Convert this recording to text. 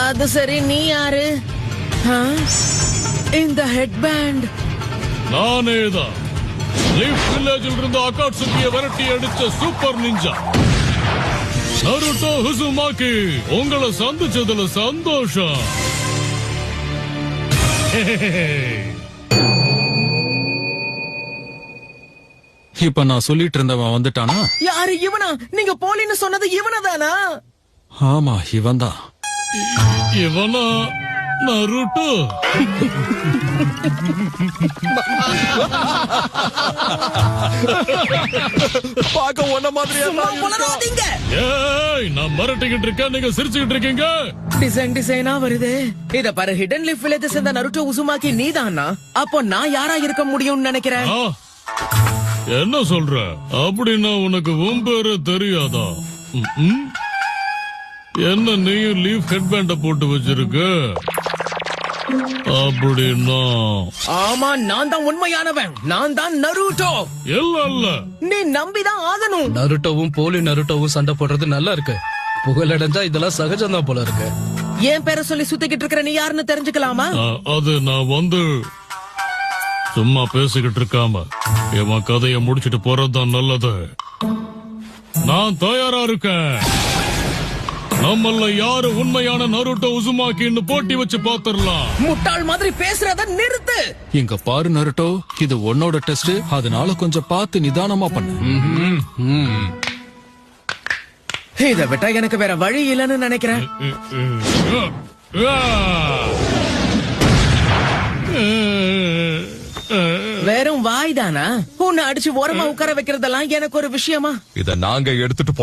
அது சரி, நீ யாரு? இந்த ஹெட் பேண்ட் நானேதான் லீஃப் வில்லேஜில் இருந்து அகாட்சுகியை விரட்டி அடிச்ச சூப்பர் நிஞ்சா நருட்டோ உசுமாக்கி. உங்களை சந்திச்சதுல சந்தோஷம். இப்ப நான் சொல்லிட்டு இருந்தவன் வந்துட்டானா? யாரு இவனா? நீங்க போலின்னு சொன்னது இவனதானா? ஆமா, இவன்தான். இவனா நருட்டோ? பாக்க ஒன்ன மாதிரியா ஏய், நான் மிரட்டிக்கிட்டு இருக்கேன், நீங்க சிரிச்சுக்கிட்டு இருக்கீங்க. டிசைனா வருது. இத பாரு, ஹிடன் லீஃப் வில்லேஜ் சேர்ந்த நருட்டோ உசுமாக்கி நீதானா? அப்போ நான் யாரா இருக்க முடியும்னு நினைக்கிறேன். என்ன சொல்ற? அப்படின்னா உனக்கு உன் பேரு தெரியாதா? என்ன நீயும் லீஃப் ஹெட் பேண்ட போட்டு வச்சிருக்க? அப்படின்னா ஆமா, நான் தான் உண்மையானவன். நான் தான் நருட்டோ. இல்ல, நீ நம்பிதான் ஆகணும். நருட்டோவும் போலி நருட்டோவும் சண்டை போடுறது நல்லா இருக்கு. புகழடைஞ்சா இதெல்லாம் சகஜம்தான் போல இருக்கு. என் பேரை சொல்லி சுத்திக்கிட்டு இருக்கிற நீ யாருன்னு தெரிஞ்சுக்கலாமா? அது நான் சும்மா பேசிக்கிட்டு இருக்காம என் கதையை முடிச்சிட்டு போறதுதான் நல்லது. நான் தயாரா இருக்கேன். நம்மள யாரு உண்மையான நருட்டோ உசுமாக்கின்னு போட்டி வச்சு பாத்துரலாம். முட்டாள் மாதிரி பேசுறத நிறுத்து. இங்க பாரு நருட்டோ, இது உன்னோட டெஸ்ட். அதனால கொஞ்சம் பார்த்து நிதானமா பண்ணு. இத விட்டா எனக்கு வேற வழி இல்லைன்னு நினைக்கிறேன். வெறும் வாய்தானா? உன்னை அடிச்சு ஓரமா உட்கார வைக்கிறதெல்லாம் எனக்கு ஒரு விஷயமா? இத நாங்க எடுத்துட்டு